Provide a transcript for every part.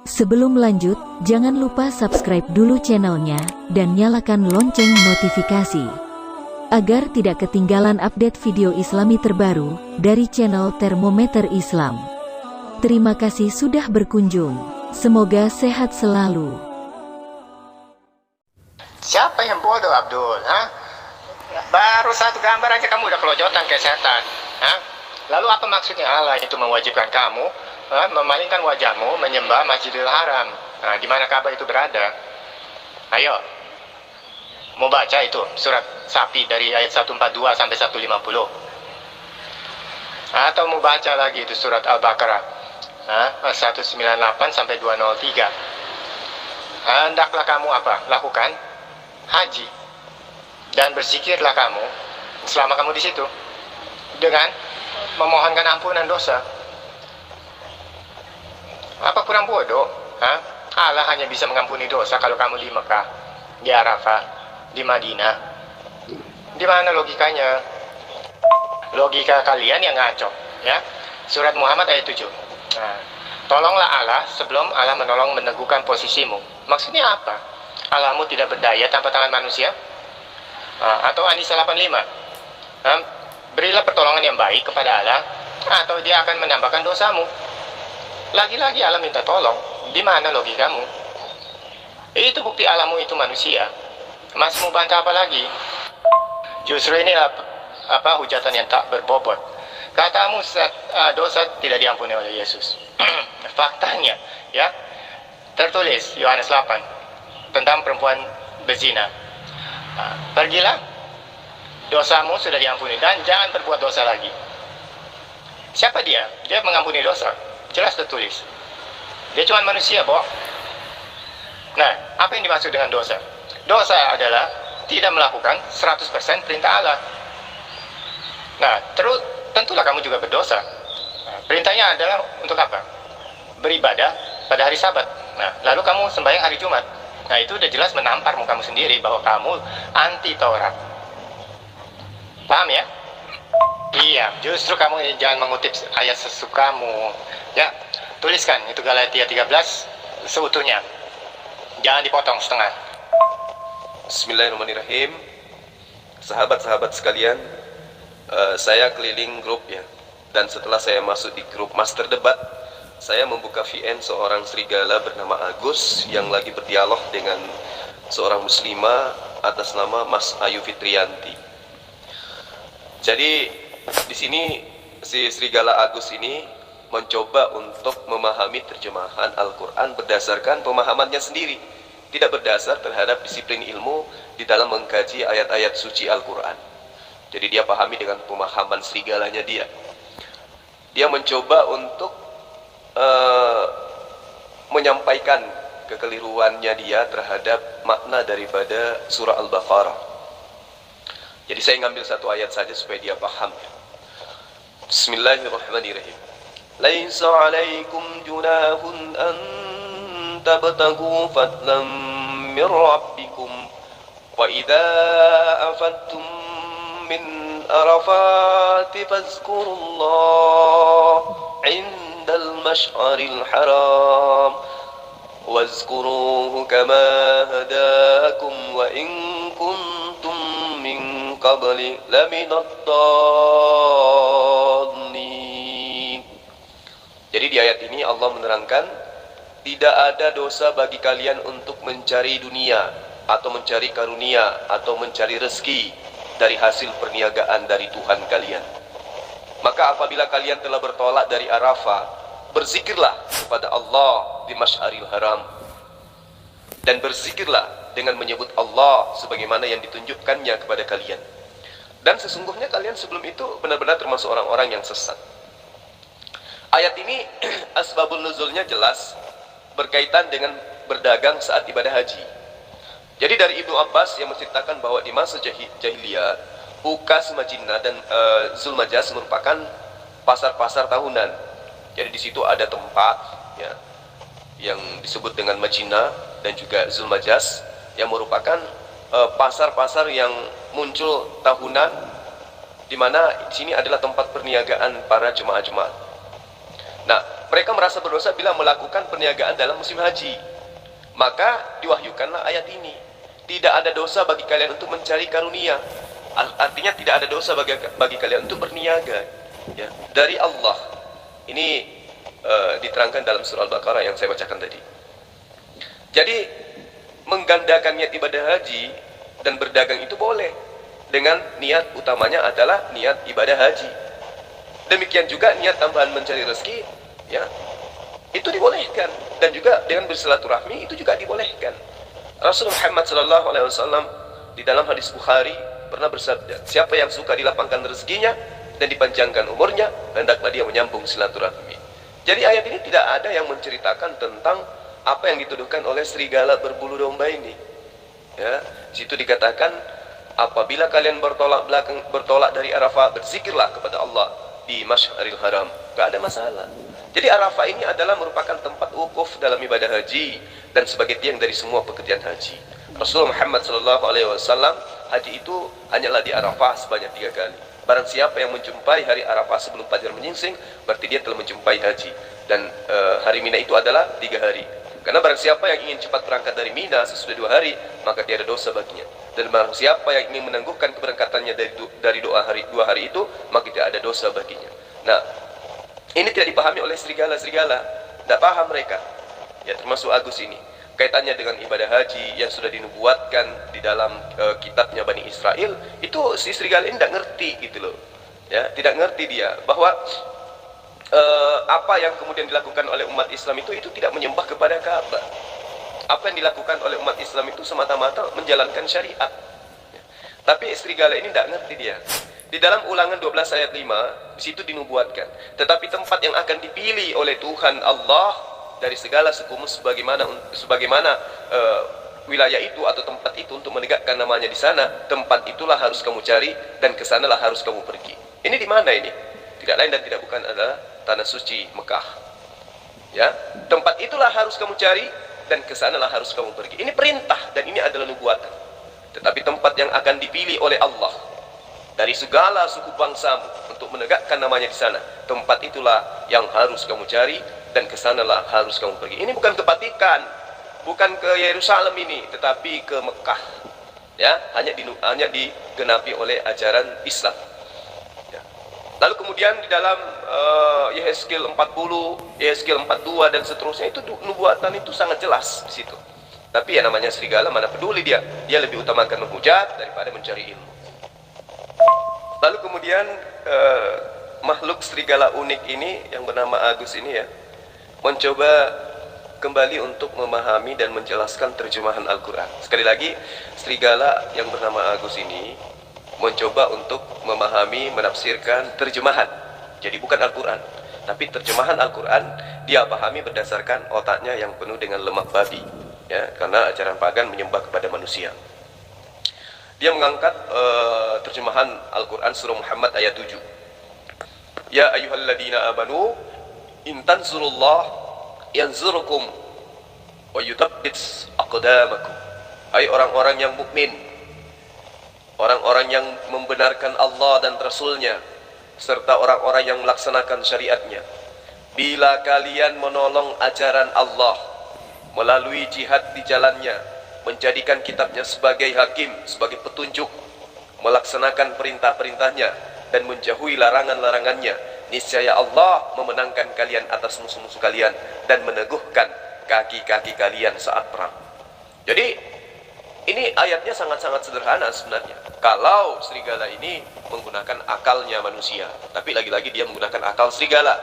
Sebelum lanjut, jangan lupa subscribe dulu channelnya, dan nyalakan lonceng notifikasi, agar tidak ketinggalan update video islami terbaru, dari channel Termometer Islam. Terima kasih sudah berkunjung, semoga sehat selalu. Siapa yang bodoh, Abdul? Baru satu gambar aja kamu udah kelojotan kayak setan. Lalu apa maksudnya Allah itu mewajibkan kamu memalingkan wajahmu menyembah Masjidil Haram? Di mana Ka'bah itu berada? Ayo, mau baca itu surat Sapi dari ayat 142 sampai 150. Atau mau baca lagi itu surat Al-Baqarah 198 sampai 203. Hendaklah kamu apa? Lakukan haji dan berzikirlah kamu selama kamu di situ dengan memohonkan ampunan dosa. Apa kurang bodoh? Allah hanya bisa mengampuni dosa kalau kamu di Mekah, di Arafah, di Madinah. Di mana logikanya? Logika kalian yang ngaco, ya. Surat Muhammad ayat 7. Tolonglah Allah sebelum Allah meneguhkan posisimu. Maksudnya apa? Allahmu tidak berdaya tanpa tangan manusia? Atau An-Nisa 85. Berilah pertolongan yang baik kepada Allah, atau dia akan menambahkan dosamu. Lagi-lagi Allah minta tolong. Di mana logikamu? Itu bukti Allahmu itu manusia. Masih mau bantah apa lagi? Justru ini hujatan yang tak berbobot. Katamu dosa tidak diampuni oleh Yesus. Faktanya, ya, tertulis Yohanes 8 tentang perempuan berzina. Pergilah, dosamu sudah diampuni, dan jangan berbuat dosa lagi. Siapa dia? Dia mengampuni dosa. Jelas tertulis. Dia cuma manusia, Bo. Nah, apa yang dimaksud dengan dosa? Dosa adalah tidak melakukan 100% perintah Allah. Nah, tentulah kamu juga berdosa. Perintahnya adalah untuk apa? Beribadah pada hari Sabat. Nah, lalu kamu sembahyang hari Jumat. Nah, itu udah jelas menampar mukamu sendiri bahwa kamu anti Taurat. Paham ya? Iya, justru kamu jangan mengutip ayat sesukamu. Ya, tuliskan itu Galatia 13 seutuhnya. Jangan dipotong setengah. Bismillahirrahmanirrahim. Sahabat-sahabat sekalian, saya keliling grup ya. Dan setelah saya masuk di grup Master Debat, saya membuka VN seorang serigala bernama Agus yang lagi berdialog dengan seorang muslimah atas nama Mas Ayu Fitrianti. Jadi di sini si serigala Agus ini mencoba untuk memahami terjemahan Al-Quran berdasarkan pemahamannya sendiri, tidak berdasar terhadap disiplin ilmu di dalam mengkaji ayat-ayat suci Al-Quran. Jadi dia pahami dengan pemahaman serigalanya dia. Dia mencoba untuk menyampaikan kekeliruannya dia terhadap makna daripada surah Al-Baqarah. Jadi saya ngambil satu ayat saja supaya dia paham. Bismillahirrahmanirrahim. Laisa 'alaikum junahun an tabtaghu fadlan min rabbikum wa idza afattum min arafati fazkurullah 'indal mash'aril haram wazkuruhu kama hadakum wa in kuntum min qabli laminad dallin. Jadi di ayat ini Allah menerangkan tidak ada dosa bagi kalian untuk mencari dunia atau mencari karunia atau mencari rezeki dari hasil perniagaan dari Tuhan kalian. Maka apabila kalian telah bertolak dari Arafah, berzikirlah kepada Allah di Masy'aril Haram, dan berzikirlah dengan menyebut Allah sebagaimana yang ditunjukkannya kepada kalian. Dan sesungguhnya kalian sebelum itu benar-benar termasuk orang-orang yang sesat. Ayat ini asbabun nuzulnya jelas berkaitan dengan berdagang saat ibadah haji. Jadi dari Ibnu Abbas yang menceritakan bahwa di masa jahiliyah, Ukas, Majinah dan Zulmajas merupakan pasar-pasar tahunan. Jadi di situ ada tempat ya yang disebut dengan Majinah dan juga Zulmajas yang merupakan pasar-pasar yang muncul tahunan, di mana di sini adalah tempat perniagaan para jemaah-jemaah. Nah, Mereka merasa berdosa bila melakukan perniagaan dalam musim haji. Maka diwahyukanlah ayat ini. Tidak ada dosa bagi kalian untuk mencari karunia. Artinya tidak ada dosa bagi kalian untuk berniaga, ya, dari Allah. Ini diterangkan dalam surah Al-Baqarah yang saya bacakan tadi. Jadi menggandakan niat ibadah haji dan berdagang itu boleh, dengan niat utamanya adalah niat ibadah haji. Demikian juga niat tambahan mencari rezeki, ya, itu dibolehkan. Dan juga dengan bersilaturahmi itu juga dibolehkan. Rasul Muhammad SAW di dalam hadis Bukhari pernah bersabda, siapa yang suka dilapangkan rezekinya dan dipanjangkan umurnya, hendaklah dia menyambung silaturahmi. Jadi ayat ini tidak ada yang menceritakan tentang apa yang dituduhkan oleh serigala berbulu domba ini. Ya, situ dikatakan apabila kalian bertolak dari Arafah, berzikirlah kepada Allah di Masy'aril Haram. Gak ada masalah. Jadi Arafah ini adalah merupakan tempat wukuf dalam ibadah haji dan sebagai tiang dari semua pekerjaan haji. Rasulullah Muhammad SAW haji itu hanyalah di Arafah sebanyak 3 kali. Barang siapa yang menjumpai hari Arafah sebelum fajar menyingsing, berarti dia telah menjumpai haji. Dan hari Mina itu adalah 3 hari. Karena barang siapa yang ingin cepat berangkat dari Mina sesudah 2 hari, maka tiada dosa baginya. Dan barang siapa yang ingin menangguhkan keberangkatannya dari 2 hari itu, maka tidak ada dosa baginya. Nah, ini tidak dipahami oleh serigala-serigala. Tidak paham mereka. Ya, termasuk Agus ini. Kaitannya dengan ibadah haji yang sudah dinubuatkan di dalam kitabnya Bani Israel, itu si serigala ini tidak ngerti gitu loh. Ya, tidak ngerti dia bahwa apa yang kemudian dilakukan oleh umat Islam itu tidak menyembah kepada Ka'bah. Apa yang dilakukan oleh umat Islam itu semata-mata menjalankan syariat. Ya. Tapi serigala ini tidak ngerti dia. Di dalam Ulangan 12 ayat 5, di situ dinubuatkan, tetapi tempat yang akan dipilih oleh Tuhan Allah dari segala suku sebagaimana wilayah itu atau tempat itu untuk menegakkan namanya di sana, tempat itulah harus kamu cari dan kesanalah harus kamu pergi. Ini di mana ini? Tidak lain dan tidak bukan adalah tanah suci Mekah. Ya, tempat itulah harus kamu cari dan kesanalah harus kamu pergi. Ini perintah dan ini adalah nubuatan. Tetapi tempat yang akan dipilih oleh Allah dari segala suku bangsamu untuk menegakkan namanya di sana, tempat itulah yang harus kamu cari dan kesanalah harus kamu pergi. Ini bukan ke Vatikan, bukan ke Yerusalem ini, tetapi ke Mekah. Ya, hanya digenapi oleh ajaran Islam. Ya. Lalu kemudian di dalam Yehezkiel 40, Yehezkiel 42 dan seterusnya itu nubuatan itu sangat jelas di situ. Tapi ya namanya serigala, mana peduli dia. Dia lebih utamakan menghujat daripada mencari ilmu. Lalu kemudian makhluk serigala unik ini yang bernama Agus ini ya, mencoba kembali untuk memahami dan menjelaskan terjemahan Al-Quran. Sekali lagi, serigala yang bernama Agus ini mencoba untuk memahami, menafsirkan terjemahan. Jadi bukan Al-Quran, tapi terjemahan Al-Quran dia pahami berdasarkan otaknya yang penuh dengan lemak babi, ya, karena ajaran pagan menyembah kepada manusia. Dia mengangkat terjemahan Al-Quran surah Muhammad ayat 7. Ya ayyuhalladzina amanu in tansurullah yanzurukum wa yuthabbit aqdamakum. Hai orang-orang yang mukmin, orang-orang yang membenarkan Allah dan Rasulnya, serta orang-orang yang melaksanakan syariatnya, bila kalian menolong ajaran Allah melalui jihad di jalannya, menjadikan kitabnya sebagai hakim, sebagai petunjuk, melaksanakan perintah-perintahnya dan menjauhi larangan-larangannya, niscaya Allah memenangkan kalian atas musuh-musuh kalian dan meneguhkan kaki-kaki kalian saat perang. Jadi ini ayatnya sangat-sangat sederhana sebenarnya. Kalau serigala ini menggunakan akalnya manusia, tapi lagi-lagi dia menggunakan akal serigala.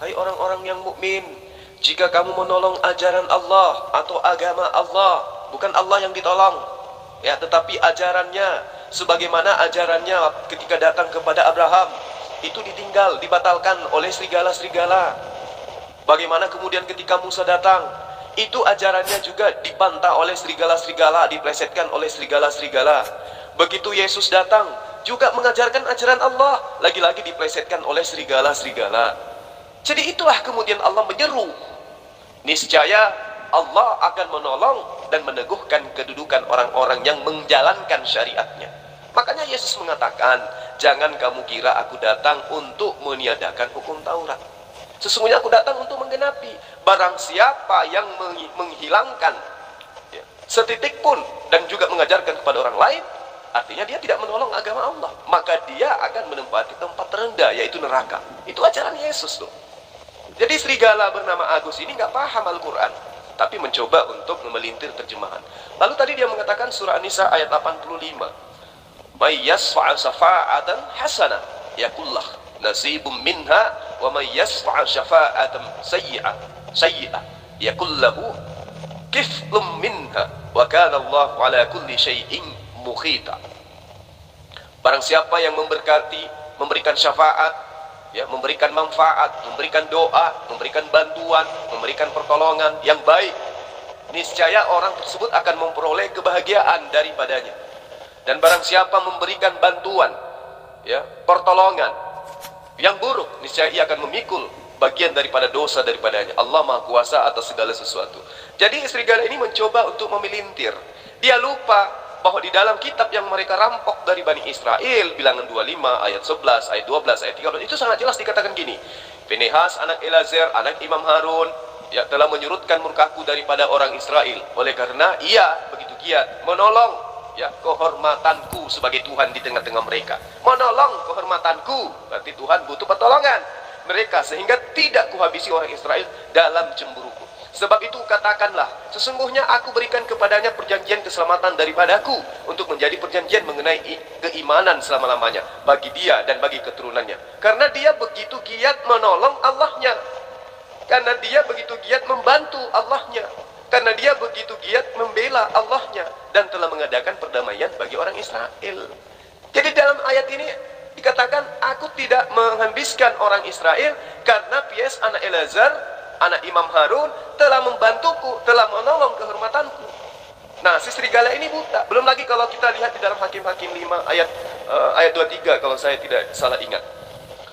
Hai orang-orang yang mukmin, jika kamu menolong ajaran Allah atau agama Allah, bukan Allah yang ditolong, ya, tetapi ajarannya, sebagaimana ajarannya ketika datang kepada Abraham, itu ditinggal, dibatalkan oleh serigala-serigala. Bagaimana kemudian ketika Musa datang, itu ajarannya juga dibantah oleh serigala-serigala, diplesetkan oleh serigala-serigala. Begitu Yesus datang, juga mengajarkan ajaran Allah, lagi-lagi diplesetkan oleh serigala-serigala. Jadi itulah kemudian Allah menyeru, niscaya Allah akan menolong dan meneguhkan kedudukan orang-orang yang menjalankan syariatnya. Makanya Yesus mengatakan, jangan kamu kira aku datang untuk meniadakan hukum Taurat. Sesungguhnya aku datang untuk menggenapi. Barang siapa yang menghilangkan ya, setitik pun dan juga mengajarkan kepada orang lain, artinya dia tidak menolong agama Allah, maka dia akan menempati tempat terendah, yaitu neraka. Itu ajaran Yesus tuh. Jadi serigala bernama Agus ini nggak paham Al-Quran, tapi mencoba untuk memelintir terjemahan. Lalu tadi dia mengatakan surah An-Nisa ayat 85, may yasfa' syafa'atan hasanah yakullah nasibum minha wa may yasfa' syafa'atan sayyi'ah yakullahu kiflum minha wa kana Allah ala kulli syai'in mukhita. Barang siapa yang memberkati, memberikan syafaat, ya, memberikan manfaat, memberikan doa, memberikan bantuan, memberikan pertolongan yang baik, niscaya orang tersebut akan memperoleh kebahagiaan daripadanya. Dan barang siapa memberikan bantuan, ya, pertolongan yang buruk, niscaya ia akan memikul bagian daripada dosa daripadanya. Allah Maha Kuasa atas segala sesuatu. Jadi serigala ini mencoba untuk memelintir. Dia lupa bahwa di dalam kitab yang mereka rampok dari Bani Israel, bilangan 25, ayat 11, ayat 12, ayat 13, itu sangat jelas dikatakan gini, Finehas anak Elazar, anak Imam Harun, ya, telah menyurutkan murkaku daripada orang Israel, oleh karena ia begitu giat menolong, ya, kehormatanku sebagai Tuhan di tengah-tengah mereka. Menolong kehormatanku, berarti Tuhan butuh pertolongan mereka, sehingga tidak kuhabisi orang Israel dalam cemburuku. Sebab itu katakanlah, sesungguhnya aku berikan kepadanya perjanjian keselamatan daripadaku, untuk menjadi perjanjian mengenai keimanan selama-lamanya bagi dia dan bagi keturunannya. Karena dia begitu giat menolong Allahnya, karena dia begitu giat membantu Allahnya, karena dia begitu giat membela Allahnya, dan telah mengadakan perdamaian bagi orang Israel. Jadi dalam ayat ini dikatakan, aku tidak menghabiskan orang Israel karena Pies anak Elazar, anak Imam Harun telah membantuku, telah menolong kehormatanku. Nah, si serigala ini buta. Belum lagi kalau kita lihat di dalam Hakim-Hakim 5 ayat 23 kalau saya tidak salah ingat.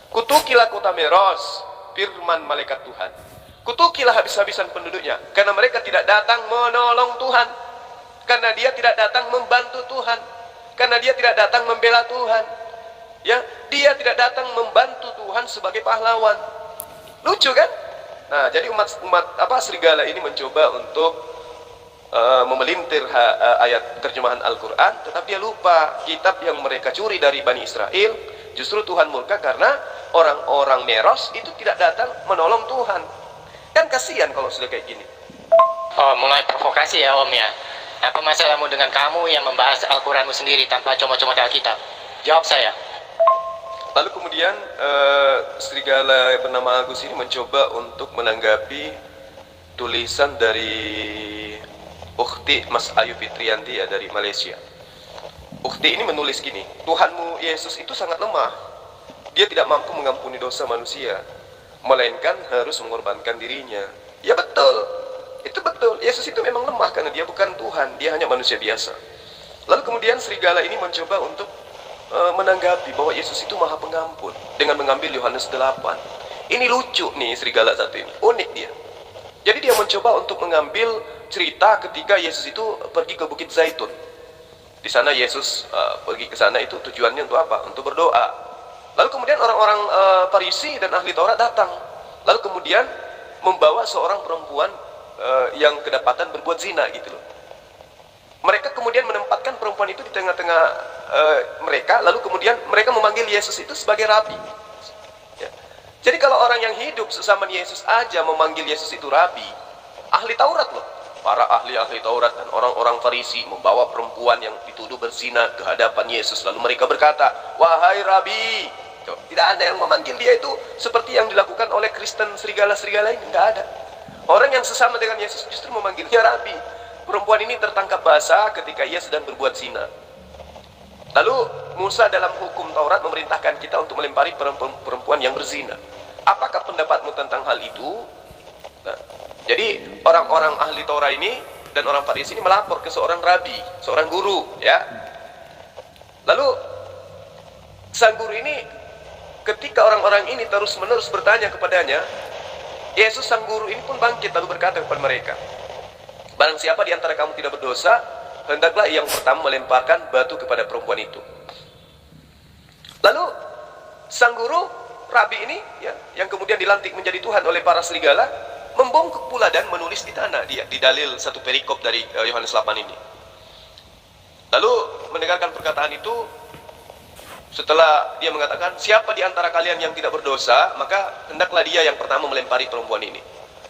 Kutukilah kota Meros, firman malaikat Tuhan. Kutukilah habis-habisan penduduknya, karena mereka tidak datang menolong Tuhan, karena dia tidak datang membantu Tuhan, karena dia tidak datang membela Tuhan. Ya, dia tidak datang membantu Tuhan sebagai pahlawan. Lucu kan? Nah, jadi umat serigala ini mencoba untuk memelintir ayat terjemahan Al-Quran, tetapi dia lupa kitab yang mereka curi dari Bani Israel. Justru Tuhan murka karena orang-orang Meros itu tidak datang menolong Tuhan. Kan kasihan kalau sudah kayak gini. Oh, mulai provokasi ya Om ya. Apa masalahmu dengan kamu yang membahas Al-Quranmu sendiri tanpa comot-comot Alkitab? Jawab saya. Lalu kemudian serigala bernama Agus ini mencoba untuk menanggapi tulisan dari Ukhti Mas Ayu Fitrianti, ya, dari Malaysia. Ukhti ini menulis gini, Tuhanmu Yesus itu sangat lemah. Dia tidak mampu mengampuni dosa manusia, melainkan harus mengorbankan dirinya. Ya betul, itu betul. Yesus itu memang lemah karena dia bukan Tuhan, dia hanya manusia biasa. Lalu kemudian serigala ini mencoba untuk menanggapi bahwa Yesus itu maha pengampun dengan mengambil Yohanes 8. Ini lucu nih serigala satu ini, unik dia. Jadi dia mencoba untuk mengambil cerita ketika Yesus itu pergi ke Bukit Zaitun. Di sana Yesus pergi ke sana itu tujuannya untuk apa? Untuk berdoa. Lalu kemudian orang-orang Farisi dan ahli Taurat datang. Lalu kemudian membawa seorang perempuan yang kedapatan berbuat zina gitu loh. Mereka kemudian menempatkan perempuan itu di tengah-tengah mereka, lalu kemudian mereka memanggil Yesus itu sebagai rabi. Ya. Jadi kalau orang yang hidup sesama Yesus aja memanggil Yesus itu rabi, ahli Taurat loh, para ahli-ahli Taurat dan orang-orang Farisi membawa perempuan yang dituduh berzina ke hadapan Yesus, lalu mereka berkata, wahai rabi. Tidak ada yang memanggil dia itu seperti yang dilakukan oleh Kristen serigala-serigala ini, tidak ada. Orang yang sesama dengan Yesus justru memanggilnya rabi. Perempuan ini tertangkap basah ketika ia sedang berbuat zina. Lalu Musa dalam hukum Taurat memerintahkan kita untuk melempari perempuan yang berzina. Apakah pendapatmu tentang hal itu? Nah, jadi orang-orang ahli Taurat ini dan orang Farisi ini melapor ke seorang rabi, seorang guru, ya. Lalu sang guru ini, ketika orang-orang ini terus-menerus bertanya kepadanya, Yesus sang guru ini pun bangkit lalu berkata kepada mereka, barang siapa di antara kamu tidak berdosa, hendaklah yang pertama melemparkan batu kepada perempuan itu. Lalu sang guru Rabi ini ya, yang kemudian dilantik menjadi Tuhan oleh para serigala, membongkok pula dan menulis di tanah dia di dalil satu perikop dari Yohanes 8 ini. Lalu mendengarkan perkataan itu, setelah dia mengatakan, siapa di antara kalian yang tidak berdosa, maka hendaklah dia yang pertama melempari perempuan ini.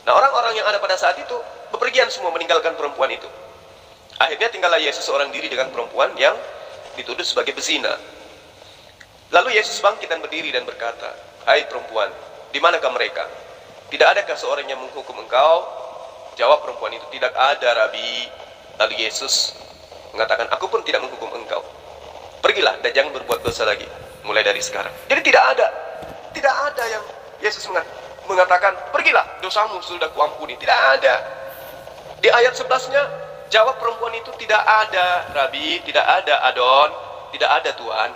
Nah, orang-orang yang ada pada saat itu bepergian semua meninggalkan perempuan itu. Akhirnya tinggallah Yesus seorang diri dengan perempuan yang dituduh sebagai bezina. Lalu Yesus bangkit dan berdiri dan berkata, hai perempuan, di manakah mereka? Tidak adakah seorang yang menghukum engkau? Jawab perempuan itu, tidak ada, Rabi. Lalu Yesus mengatakan, aku pun tidak menghukum engkau. Pergilah dan jangan berbuat dosa lagi, mulai dari sekarang. Jadi tidak ada yang Yesus mengatakan, pergilah, dosamu sudah kuampuni. Tidak ada. Di ayat 11-nya, jawab perempuan itu, tidak ada, Rabi, tidak ada, Adon, tidak ada, Tuhan.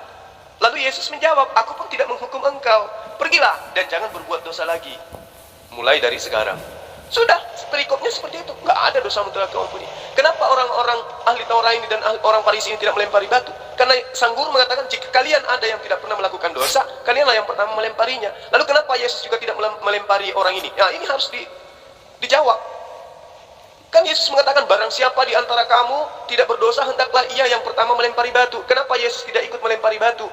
Lalu Yesus menjawab, aku pun tidak menghukum engkau. Pergilah dan jangan berbuat dosa lagi, mulai dari sekarang. Sudah, perikopnya seperti itu. Nggak ada dosamu telah kuampuni. Kenapa orang-orang ahli Taurat ini dan orang Farisi ini tidak melempari batu? Karena sang guru mengatakan, jika kalian ada yang tidak pernah melakukan dosa, kalianlah yang pertama melemparinya. Lalu kenapa Yesus juga tidak melempari orang ini? Nah, ini harus dijawab. Kan Yesus mengatakan, barang siapa di antara kamu tidak berdosa, hendaklah ia yang pertama melempari batu. Kenapa Yesus tidak ikut melempari batu?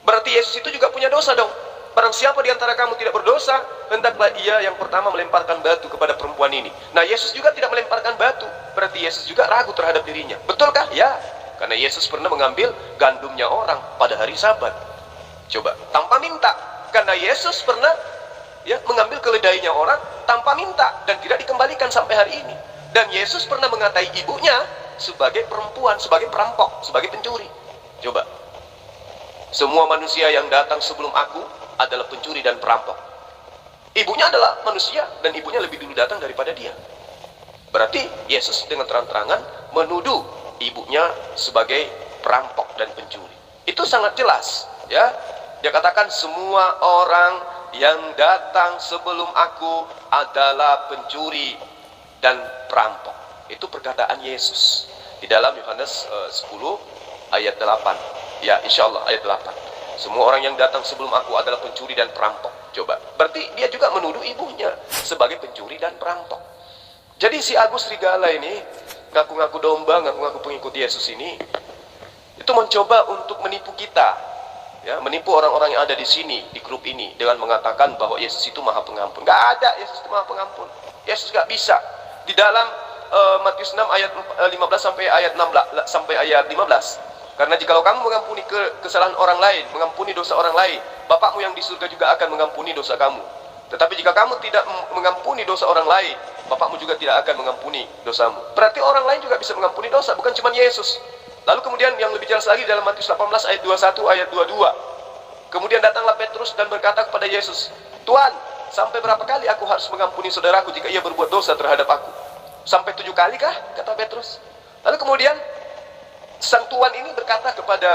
Berarti Yesus itu juga punya dosa dong. Barang siapa di antara kamu tidak berdosa, hendaklah ia yang pertama melemparkan batu kepada perempuan ini. Nah, Yesus juga tidak melemparkan batu. Berarti Yesus juga ragu terhadap dirinya. Betulkah? Ya. Karena Yesus pernah mengambil gandumnya orang pada hari Sabat. Coba, tanpa minta. Karena Yesus pernah mengambil keledainya orang tanpa minta dan tidak dikembalikan sampai hari ini. Dan Yesus pernah mengatai ibunya sebagai perempuan, sebagai perampok, sebagai pencuri. Coba, semua manusia yang datang sebelum aku adalah pencuri dan perampok. Ibunya adalah manusia dan ibunya lebih dulu datang daripada dia. Berarti Yesus dengan terang-terangan menuduh ibunya sebagai perampok dan pencuri. Itu sangat jelas, ya. Dia katakan semua orang yang datang sebelum aku adalah pencuri dan perampok. Itu perkataan Yesus di dalam Yohanes 10 ayat 8. Ya, insyaallah ayat 8. Semua orang yang datang sebelum aku adalah pencuri dan perampok. Coba, berarti dia juga menuduh ibunya sebagai pencuri dan perampok. Jadi si Agus Serigala ini, ngaku-ngaku domba, ngaku-ngaku pengikut Yesus ini, itu mencoba untuk menipu kita, ya, menipu orang-orang yang ada di sini, di grup ini, dengan mengatakan bahwa Yesus itu maha pengampun. Gak ada Yesus itu maha pengampun. Yesus gak bisa. Di dalam Matius 6 ayat 15 sampai ayat 16 sampai ayat 15. Karena jikalau kamu mengampuni kesalahan orang lain, mengampuni dosa orang lain, Bapakmu yang di surga juga akan mengampuni dosa kamu. Tetapi jika kamu tidak mengampuni dosa orang lain, Bapakmu juga tidak akan mengampuni dosamu. Berarti orang lain juga bisa mengampuni dosa, bukan cuma Yesus. Lalu kemudian yang lebih jelas lagi dalam Matius 18 ayat 21 ayat 22. Kemudian datanglah Petrus dan berkata kepada Yesus, Tuhan, sampai berapa kali aku harus mengampuni saudaraku jika ia berbuat dosa terhadap aku? Sampai 7 kali kah? Kata Petrus. Lalu kemudian sang Tuhan ini berkata kepada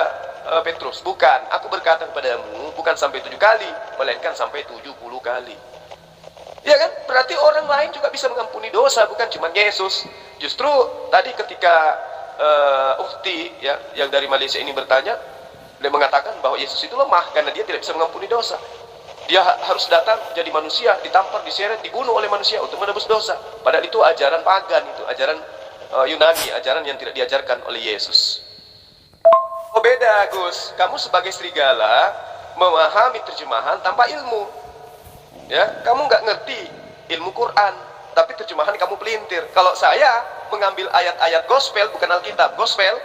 Petrus, bukan, aku berkata kepadamu bukan sampai 7 kali, melainkan sampai 70 kali. Ya kan? Berarti orang lain juga bisa mengampuni dosa, bukan cuma Yesus. Justru tadi ketika Ukti ya, yang dari Malaysia ini bertanya, dia mengatakan bahwa Yesus itu lemah karena dia tidak bisa mengampuni dosa. Dia harus datang jadi manusia, ditampar, diseret, dibunuh oleh manusia untuk menebus dosa. Padahal itu ajaran pagan, itu ajaran Yunani, ajaran yang tidak diajarkan oleh Yesus. Oh beda Gus, kamu sebagai serigala memahami terjemahan tanpa ilmu. Ya, kamu nggak ngerti ilmu Quran, tapi terjemahan kamu pelintir. Kalau saya mengambil ayat-ayat gospel, bukan Alkitab, gospel,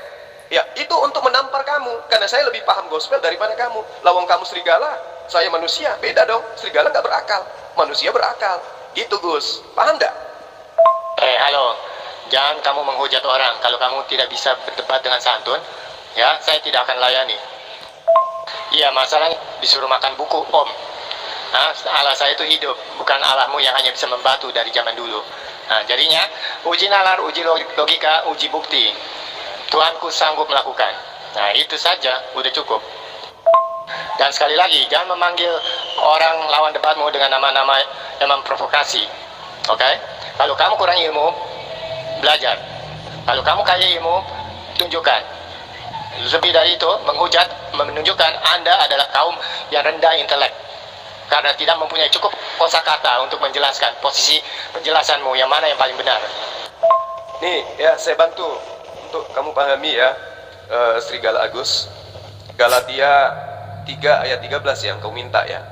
ya itu untuk menampar kamu, karena saya lebih paham gospel daripada kamu. Lawang kamu serigala, saya manusia, beda dong. Serigala nggak berakal, manusia berakal. Gitu Gus, paham nggak? Halo. Jangan kamu menghujat orang. Kalau kamu tidak bisa berdebat dengan santun, ya, saya tidak akan layani. Iya, masalahnya disuruh makan buku, Om. Nah, Allah saya itu hidup, bukan Allahmu yang hanya bisa membatu dari zaman dulu. Nah, jadinya, uji nalar, uji logika, uji bukti. Tuhanku sanggup melakukan. Nah, itu saja, udah cukup. Dan sekali lagi, jangan memanggil orang lawan debatmu dengan nama-nama yang memprovokasi. Oke? Kalau kamu kurang ilmu, belajar. Kalau kamu kaya ilmu, tunjukkan. Lebih dari itu, menghujat menunjukkan Anda adalah kaum yang rendah intelek. karena tidak mempunyai cukup kosakata untuk menjelaskan posisi penjelasanmu yang mana yang paling benar. Nih ya, saya bantu untuk kamu pahami ya, Serigala Agus. Galatia 3 ayat 13 yang kau minta ya.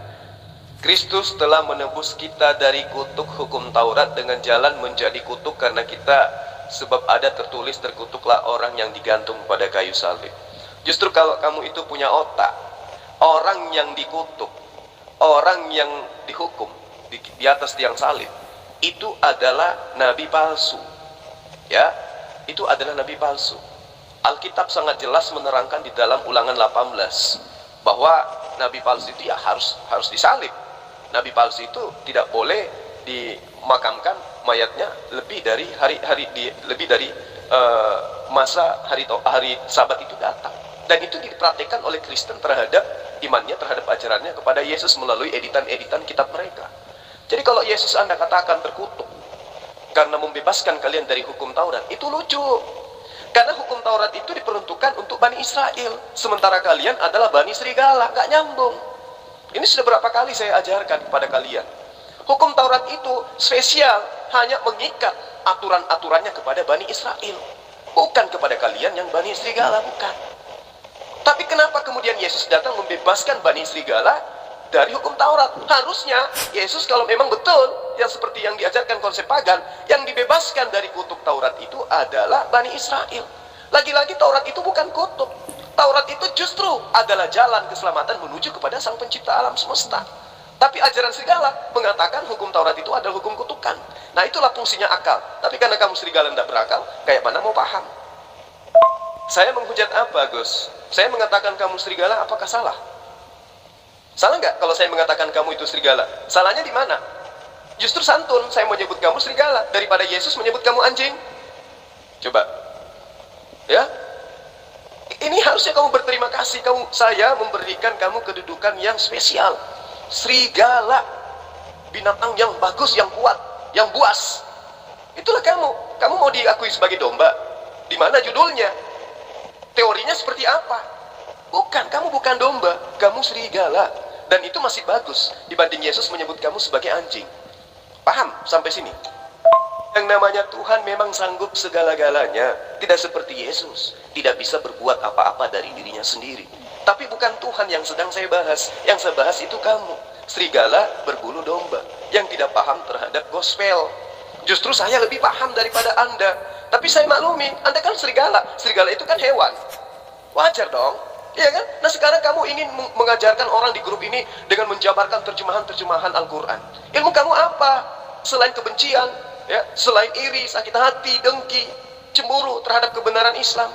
Kristus telah menebus kita dari kutuk hukum Taurat dengan jalan menjadi kutuk karena kita, sebab ada tertulis, terkutuklah orang yang digantung pada kayu salib. Justru kalau kamu itu punya otak, orang yang dikutuk, orang yang dihukum di atas tiang salib, itu adalah nabi palsu. Ya, itu adalah nabi palsu. Alkitab sangat jelas menerangkan di dalam Ulangan 18 bahwa nabi palsu itu ya harus disalib. Nabi palsu itu tidak boleh dimakamkan mayatnya lebih dari masa hari Sabat itu datang. Dan itu dipraktikkan oleh Kristen terhadap imannya, terhadap ajarannya kepada Yesus melalui editan-editan kitab mereka. Jadi kalau Yesus Anda katakan terkutuk karena membebaskan kalian dari hukum Taurat, itu lucu. Karena hukum Taurat itu diperuntukkan untuk Bani Israel, sementara kalian adalah Bani Serigala. Nggak nyambung. Ini sudah berapa kali saya ajarkan kepada kalian. Hukum Taurat itu spesial, hanya mengikat aturan-aturannya kepada Bani Israel, bukan kepada kalian yang Bani Serigala, bukan. Tapi kenapa kemudian Yesus datang membebaskan Bani Serigala dari hukum Taurat? Harusnya Yesus kalau memang betul yang seperti yang diajarkan konsep pagan, yang dibebaskan dari kutuk Taurat itu adalah Bani Israel. Lagi-lagi Taurat itu bukan kutuk. Taurat itu justru adalah jalan keselamatan menuju kepada Sang Pencipta alam semesta. Tapi ajaran serigala mengatakan hukum Taurat itu adalah hukum kutukan. Nah, itulah fungsinya akal. Tapi karena kamu serigala tidak berakal, kayak mana mau paham? Saya menghujat apa, Gus? Saya mengatakan kamu serigala, apakah salah? Salah nggak kalau saya mengatakan kamu itu serigala? Salahnya di mana? Justru santun saya menyebut kamu serigala daripada Yesus menyebut kamu anjing. Coba, ya? Ini harusnya kamu berterima kasih. Saya memberikan kamu kedudukan yang spesial. Serigala, binatang yang bagus, yang kuat, yang buas. Itulah kamu. Kamu mau diakui sebagai domba? Di mana judulnya? Teorinya seperti apa? Bukan, kamu bukan domba, kamu serigala. Dan itu masih bagus dibanding Yesus menyebut kamu sebagai anjing. Paham sampai sini? Yang namanya Tuhan memang sanggup segala-galanya. Tidak seperti Yesus, tidak bisa berbuat apa-apa dari dirinya sendiri. Tapi bukan Tuhan yang sedang saya bahas. Yang saya bahas itu kamu, serigala berbulu domba, yang tidak paham terhadap gospel. Justru saya lebih paham daripada Anda. Tapi saya maklumi, Anda kan serigala. Serigala itu kan hewan. Wajar dong, iya kan? Nah sekarang kamu ingin mengajarkan orang di grup ini dengan menjabarkan terjemahan-terjemahan Al-Quran. Ilmu kamu apa? Selain kebencian, ya, selain iri, sakit hati, dengki, cemburu terhadap kebenaran Islam.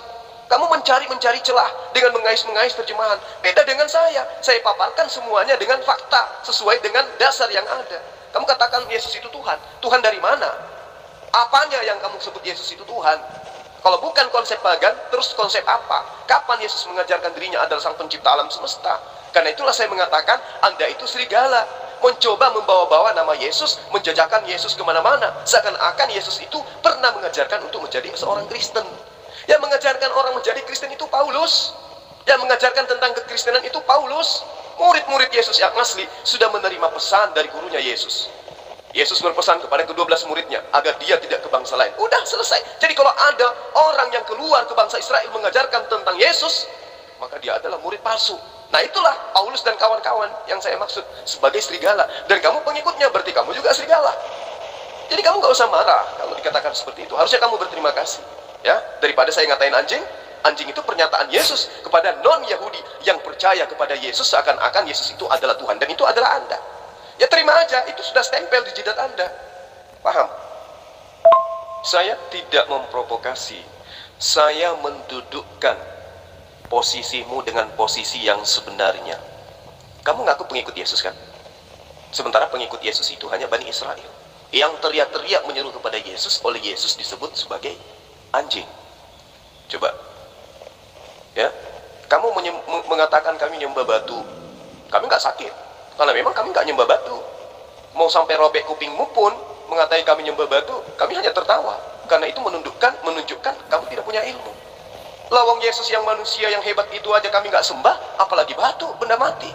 Kamu mencari celah dengan mengais-mengais terjemahan. Beda dengan saya paparkan semuanya dengan fakta, sesuai dengan dasar yang ada. Kamu katakan Yesus itu Tuhan. Tuhan dari mana? Apanya yang kamu sebut Yesus itu Tuhan? Kalau bukan konsep pagan, terus konsep apa? Kapan Yesus mengajarkan dirinya adalah Sang Pencipta alam semesta? Karena itulah saya mengatakan Anda itu serigala, mencoba membawa-bawa nama Yesus, menjajakan Yesus kemana-mana, seakan-akan Yesus itu pernah mengajarkan untuk menjadi seorang Kristen. Yang mengajarkan orang menjadi Kristen itu Paulus. Yang mengajarkan tentang kekristenan itu Paulus. Murid-murid Yesus yang asli sudah menerima pesan dari gurunya Yesus. Yesus berpesan kepada ke-12 muridnya agar dia tidak ke bangsa lain. Udah selesai. Jadi kalau ada orang yang keluar ke bangsa Israel mengajarkan tentang Yesus, maka dia adalah murid palsu. Nah itulah Paulus dan kawan-kawan yang saya maksud sebagai serigala. Dan kamu pengikutnya, berarti kamu juga serigala. Jadi kamu gak usah marah kalau dikatakan seperti itu. Harusnya kamu berterima kasih, ya, daripada saya ngatain anjing. Anjing itu pernyataan Yesus kepada non-Yahudi yang percaya kepada Yesus seakan-akan Yesus itu adalah Tuhan. Dan itu adalah Anda. Ya terima aja, itu sudah stempel di jidat Anda. Paham? Saya tidak memprovokasi. Saya mendudukkan posisimu dengan posisi yang sebenarnya. Kamu ngaku pengikut Yesus kan? Sementara pengikut Yesus itu hanya Bani Israel. Yang teriak-teriak menyeru kepada Yesus, oleh Yesus disebut sebagai anjing. Coba. Ya, kamu mengatakan kami nyembah batu. Kami nggak sakit. Karena memang kami nggak nyembah batu. Mau sampai robek kupingmu pun mengatai kami nyembah batu, kami hanya tertawa. Karena itu menunjukkan kamu tidak punya ilmu. Lawang Yesus yang manusia yang hebat itu aja kami nggak sembah, apalagi batu, benda mati.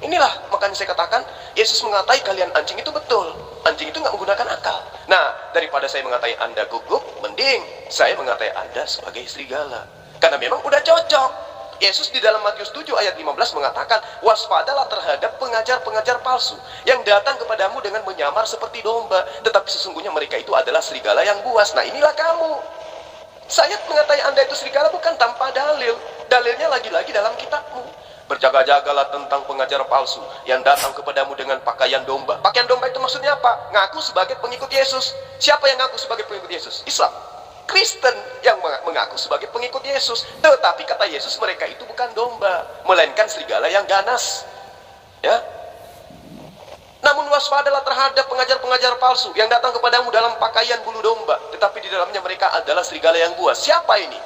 Inilah makanya saya katakan Yesus mengatai kalian anjing itu betul. Anjing itu nggak menggunakan akal. Nah, daripada saya mengatai Anda gugup, mending saya mengatai Anda sebagai serigala. Karena memang udah cocok. Yesus di dalam Matius 7 ayat 15 mengatakan, waspadalah terhadap pengajar-pengajar palsu yang datang kepadamu dengan menyamar seperti domba, tetapi sesungguhnya mereka itu adalah serigala yang buas. Nah, inilah kamu. Saya mengatai Anda itu serigala bukan tanpa dalil. Dalilnya lagi-lagi dalam kitabmu. Berjaga-jagalah tentang pengajar palsu yang datang kepadamu dengan pakaian domba. Pakaian domba itu maksudnya apa? Ngaku sebagai pengikut Yesus. Siapa yang ngaku sebagai pengikut Yesus? Islam. Kristen yang mengaku sebagai pengikut Yesus. Tetapi kata Yesus, mereka itu bukan domba, melainkan serigala yang ganas. Ya. Namun waspadalah terhadap pengajar-pengajar palsu yang datang kepadamu dalam pakaian bulu domba, tetapi di dalamnya mereka adalah serigala yang buas. Siapa ini?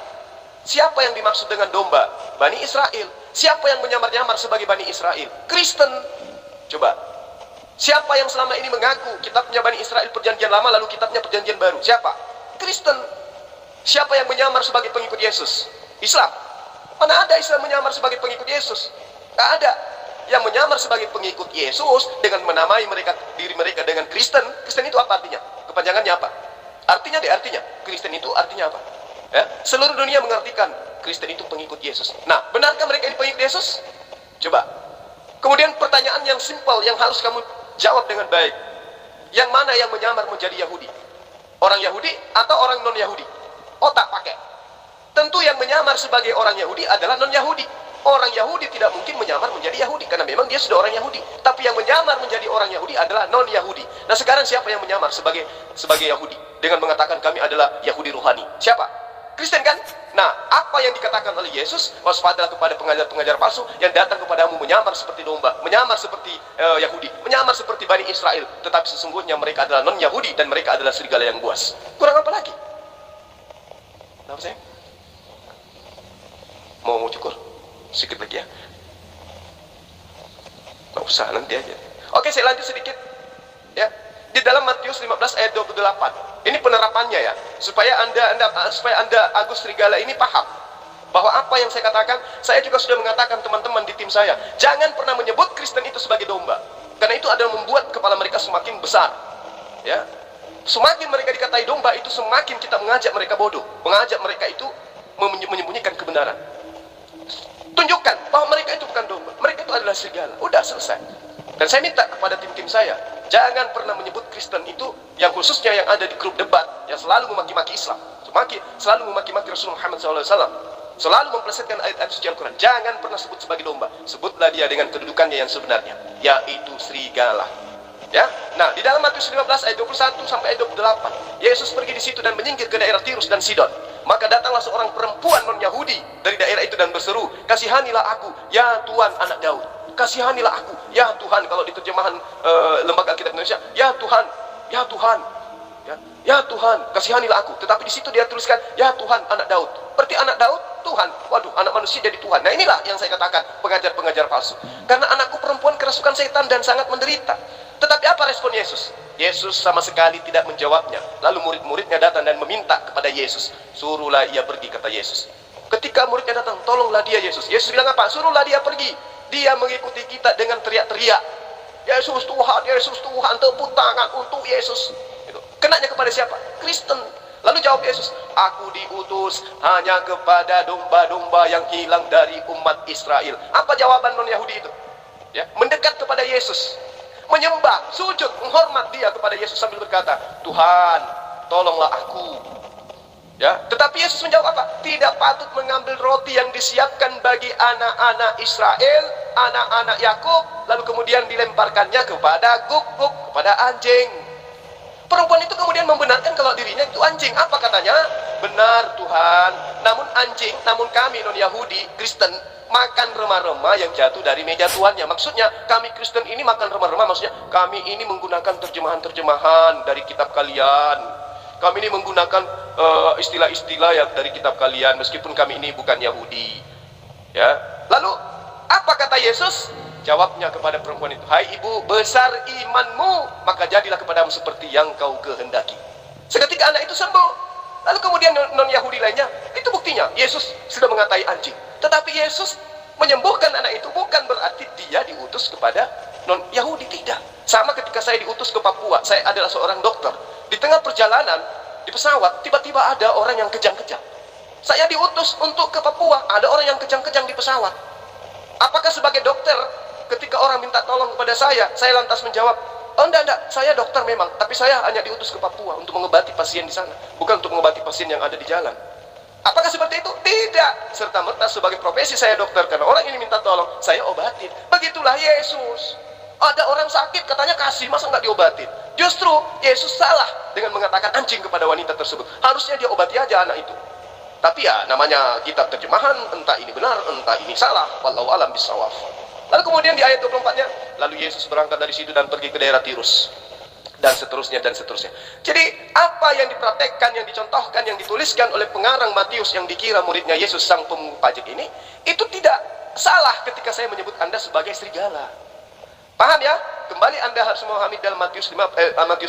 Siapa yang dimaksud dengan domba? Bani Israel. Siapa yang menyamar-nyamar sebagai Bani Israel? Kristen. Coba. Siapa yang selama ini mengaku kitabnya Bani Israel perjanjian lama lalu kitabnya perjanjian baru? Siapa? Kristen. Siapa yang menyamar sebagai pengikut Yesus? Islam. Mana ada Islam menyamar sebagai pengikut Yesus? Tidak ada. Yang menyamar sebagai pengikut Yesus dengan menamai diri mereka dengan Kristen. Kristen itu apa artinya? Kepanjangannya apa? Artinya Kristen itu artinya apa? Ya, seluruh dunia mengartikan Kristen itu pengikut Yesus. Nah, benarkah mereka ini pengikut Yesus? Coba. Kemudian pertanyaan yang simpel yang harus kamu jawab dengan baik. Yang mana yang menyamar menjadi Yahudi? Orang Yahudi atau orang non-Yahudi? Otak pakai. Tentu yang menyamar sebagai orang Yahudi adalah non-Yahudi. Orang Yahudi tidak mungkin menyamar menjadi Yahudi karena memang dia sudah orang Yahudi. Tapi yang menyamar menjadi orang Yahudi adalah non-Yahudi. Nah, sekarang siapa yang menyamar sebagai Yahudi dengan mengatakan kami adalah Yahudi rohani? Siapa? Kristen kan? Nah, apa yang dikatakan oleh Yesus? Waspadalah kepada pengajar-pengajar palsu yang datang kepadamu menyamar seperti domba, menyamar seperti Yahudi, menyamar seperti Bani Israel, tetapi sesungguhnya mereka adalah non-Yahudi dan mereka adalah serigala yang buas. Kurang apa lagi? Kenapa saya? Mau cukur? Sedikit lagi ya. Nggak usah, nanti aja. Oke, saya lanjut sedikit. Ya. Di dalam Matius 15 ayat 28. Ini penerapannya ya, supaya Anda Agus Serigala ini paham bahwa apa yang saya katakan, saya juga sudah mengatakan teman-teman di tim saya, jangan pernah menyebut Kristen itu sebagai domba, karena itu adalah membuat kepala mereka semakin besar. Ya, semakin mereka dikatai domba itu semakin kita mengajak mereka bodoh, mengajak mereka itu menyembunyikan kebenaran. Tunjukkan bahwa mereka itu bukan domba, mereka itu adalah serigala. Udah selesai. Dan saya minta kepada tim-tim saya, jangan pernah menyebut Kristen itu, yang khususnya yang ada di grup debat, yang selalu memaki-maki Islam, selalu memaki-maki Rasulullah Muhammad SAW, selalu memplesetkan ayat-ayat suci Al-Quran. Jangan pernah sebut sebagai domba. Sebutlah dia dengan kedudukannya yang sebenarnya, yaitu serigala. Ya, nah di dalam Matius 15 ayat 21 sampai ayat 28, Yesus pergi di situ dan menyingkir ke daerah Tirus dan Sidon. Maka datanglah seorang perempuan non-Yahudi dari daerah itu dan berseru, kasihanilah aku, ya Tuhan anak Daud. Kasihanilah aku, ya Tuhan. Kalau di terjemahan Lembaga Alkitab Indonesia, ya Tuhan, ya Tuhan, ya Tuhan, kasihanilah aku. Tetapi di situ dia tuliskan, ya Tuhan anak Daud. Berarti anak Daud Tuhan. Waduh, anak manusia jadi Tuhan. Nah, inilah yang saya katakan pengajar-pengajar palsu. Karena anakku perempuan kerasukan setan dan sangat menderita. Tetapi apa respon Yesus? Yesus sama sekali tidak menjawabnya. Lalu murid-muridnya datang dan meminta kepada Yesus, suruhlah ia pergi, kata Yesus. Ketika muridnya datang, tolonglah dia Yesus. Yesus bilang apa? Suruhlah dia pergi. Dia mengikuti kita dengan teriak-teriak, Yesus Tuhan, tepuk tangan untuk Yesus. Itu. Kenanya kepada siapa? Kristen. Lalu jawab Yesus, aku diutus hanya kepada domba-domba yang hilang dari umat Israel. Apa jawaban non-Yahudi itu? Ya, mendekat kepada Yesus, menyembah, sujud, menghormat dia kepada Yesus sambil berkata, Tuhan, tolonglah aku. Ya, tetapi Yesus menjawab apa? Tidak patut mengambil roti yang disiapkan bagi anak-anak Israel, anak-anak Yakub, lalu kemudian dilemparkannya kepada guguk, kepada anjing. Perempuan itu kemudian membenarkan kalau dirinya itu anjing. Apa katanya? Benar Tuhan, namun kami non-Yahudi, Kristen, makan remah-remah yang jatuh dari meja tuannya. Maksudnya kami Kristen ini makan remah-remah, maksudnya kami ini menggunakan terjemahan-terjemahan dari kitab kalian. Kami ini menggunakan istilah-istilah yang dari kitab kalian, meskipun kami ini bukan Yahudi. Ya. Lalu apa kata Yesus? Jawabnya kepada perempuan itu, hai ibu, besar imanmu, maka jadilah kepadamu seperti yang kau kehendaki. Seketika anak itu sembuh. Lalu kemudian non-Yahudi lainnya, itu buktinya Yesus sudah mengatai anjing. Tetapi Yesus Menyembuhkan anak itu bukan berarti dia diutus kepada non-Yahudi, tidak. Sama ketika saya diutus ke Papua, saya adalah seorang dokter. Di tengah perjalanan, di pesawat, tiba-tiba ada orang yang kejang-kejang. Saya diutus untuk ke Papua, ada orang yang kejang-kejang di pesawat. Apakah sebagai dokter, ketika orang minta tolong kepada saya lantas menjawab, oh enggak, saya dokter memang, tapi saya hanya diutus ke Papua untuk mengobati pasien di sana, bukan untuk mengobati pasien yang ada di jalan. Apakah seperti itu? Tidak. Serta-merta sebagai profesi saya dokter, karena orang ini minta tolong, saya obatin. Begitulah Yesus. Ada orang sakit, katanya kasih, masa nggak diobatin? Justru Yesus salah dengan mengatakan anjing kepada wanita tersebut. Harusnya dia obati aja anak itu. Tapi ya, namanya kitab terjemahan, entah ini benar, entah ini salah. Wallahu alam bisawab. Lalu kemudian di ayat 24-nya, lalu Yesus berangkat dari situ dan pergi ke daerah Tirus. Dan seterusnya, dan seterusnya. Jadi, apa yang dipraktekkan, yang dicontohkan, yang dituliskan oleh pengarang Matius yang dikira muridnya Yesus sang pemungut pajak ini, itu tidak salah ketika saya menyebut Anda sebagai serigala. Paham ya? Kembali Anda harus memahami dalam Matius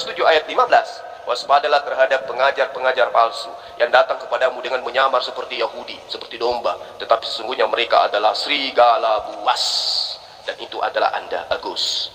7 ayat 15. Waspadalah terhadap pengajar-pengajar palsu yang datang kepadamu dengan menyamar seperti Yahudi, seperti domba, tetapi sesungguhnya mereka adalah serigala buas. Dan itu adalah Anda, Agus.